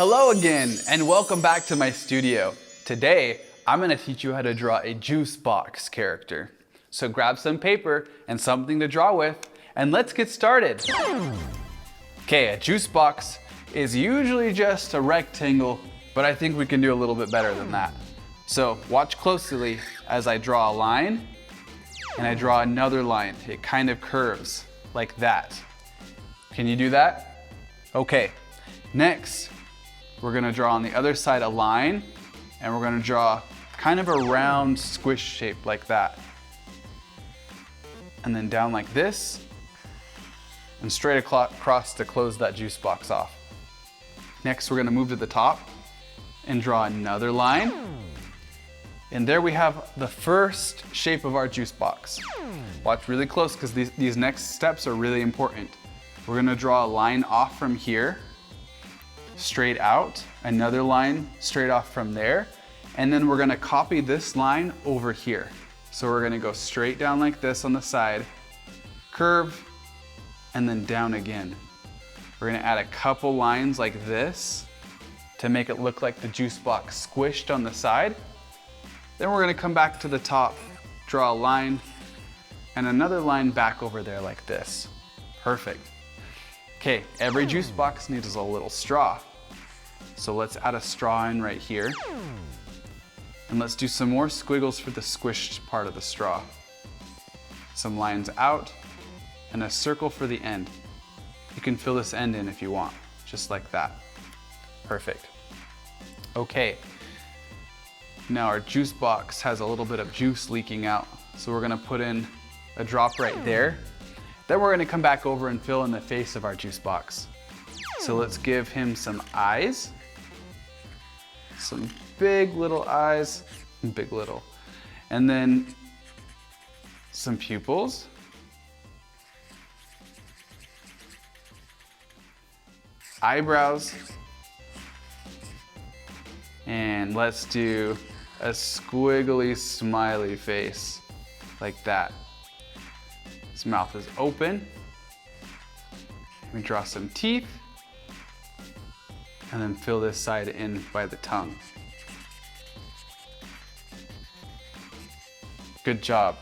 Hello again, and welcome back to my studio. Today, I'm going to teach you how to draw a juice box character. So grab some paper and something to draw with, and let's get started. Okay, a juice box is usually just a rectangle, but I think we can do a little bit better than that. So watch closely as I draw a line, and I draw another line. It kind of curves like that. Can you do that? Okay, next, we're gonna draw on the other side a line, and we're gonna draw kind of a round squish shape like that. And then down like this, and straight across to close that juice box off. Next, we're gonna move to the top and draw another line. And there we have the first shape of our juice box. Watch really close because these next steps are really important. We're gonna draw a line off from here, straight out, another line straight off from there, and then we're gonna copy this line over here. So we're gonna go straight down like this on the side, curve, and then down again. We're gonna add a couple lines like this to make it look like the juice box squished on the side. Then we're gonna come back to the top, draw a line, and another line back over there like this. Perfect. Okay, every juice box needs a little straw. So let's add a straw in right here. And let's do some more squiggles for the squished part of the straw. Some lines out, and a circle for the end. You can fill this end in if you want, just like that. Perfect. Okay, now our juice box has a little bit of juice leaking out, so we're gonna put in a drop right there. Then we're gonna come back over and fill in the face of our juice box. So let's give him some eyes. Some big little eyes, big little. And then some pupils. Eyebrows. And let's do a squiggly smiley face, like that. His mouth is open. We draw some teeth. And then fill this side in by the tongue. Good job.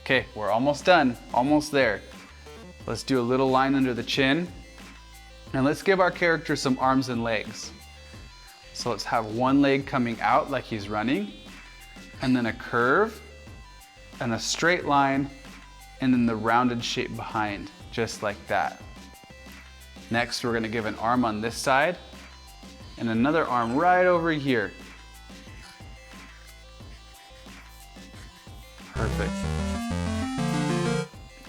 Okay, we're almost done, almost there. Let's do a little line under the chin. And let's give our character some arms and legs. So let's have one leg coming out like he's running, and then a curve, and a straight line, and then the rounded shape behind, just like that. Next, we're gonna give an arm on this side and another arm right over here. Perfect.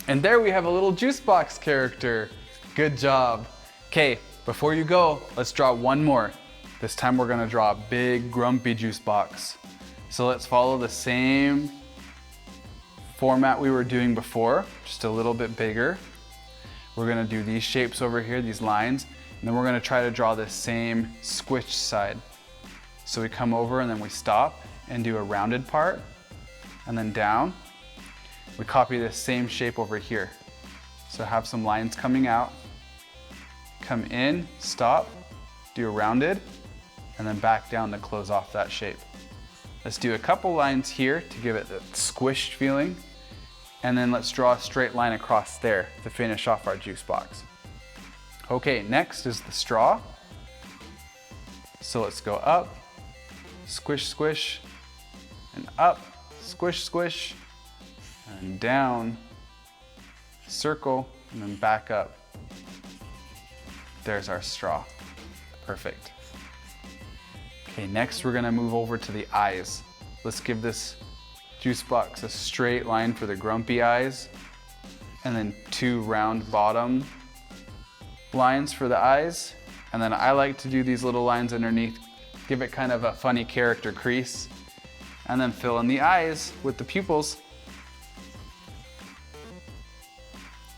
And there we have a little juice box character. Good job. Okay, before you go, let's draw one more. This time we're gonna draw a big, grumpy juice box. So let's follow the same format we were doing before, just a little bit bigger. We're gonna do these shapes over here, these lines, and then we're gonna try to draw this same squished side. So we come over and then we stop and do a rounded part, and then down. We copy this same shape over here. So have some lines coming out, come in, stop, do a rounded, and then back down to close off that shape. Let's do a couple lines here to give it that squished feeling. And then let's draw a straight line across there to finish off our juice box. Okay, next is the straw. So let's go up, squish, squish, and up, squish, squish, and down, circle, and then back up. There's our straw. Perfect. Okay, next we're gonna move over to the eyes. Let's give this juice box a straight line for the grumpy eyes, and then two round bottom lines for the eyes. And then I like to do these little lines underneath, give it kind of a funny character crease, and then fill in the eyes with the pupils.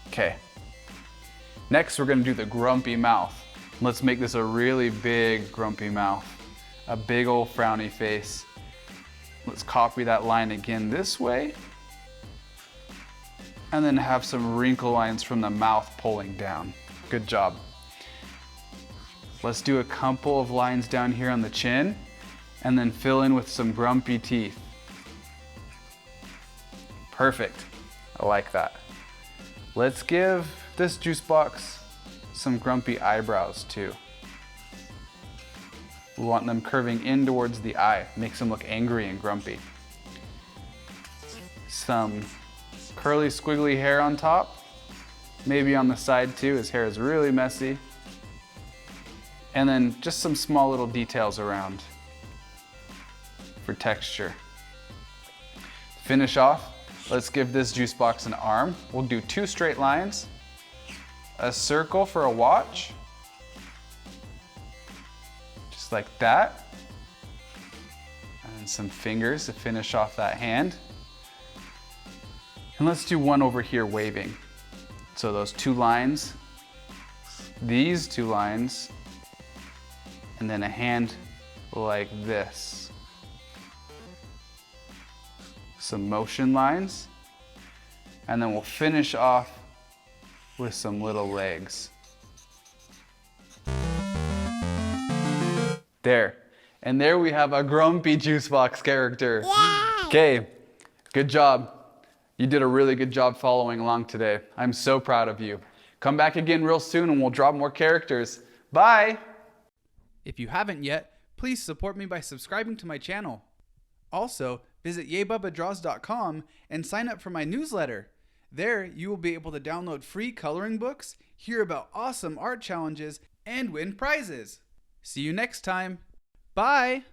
Okay. Next, we're gonna do the grumpy mouth. Let's make this a really big grumpy mouth, a big old frowny face. Let's copy that line again this way, and then have some wrinkle lines from the mouth pulling down. Good job. Let's do a couple of lines down here on the chin and then fill in with some grumpy teeth. Perfect. I like that. Let's give this juice box some grumpy eyebrows too. We want them curving in towards the eye. Makes them look angry and grumpy. Some curly squiggly hair on top. Maybe on the side too. His hair is really messy. And then just some small little details around for texture. To finish off, let's give this juice box an arm. We'll do 2 straight lines, a circle for a watch, just like that, and some fingers to finish off that hand. And let's do one over here waving. So those 2 lines, these 2 lines, and then a hand like this. Some motion lines, and then we'll finish off with some little legs. There. And there we have a grumpy juice box character. Okay, good job. You did a really good job following along today. I'm so proud of you. Come back again real soon and we'll drop more characters. Bye! If you haven't yet, please support me by subscribing to my channel. Also, visit YayBubbaDraws.com and sign up for my newsletter. There, you will be able to download free coloring books, hear about awesome art challenges, and win prizes. See you next time. Bye!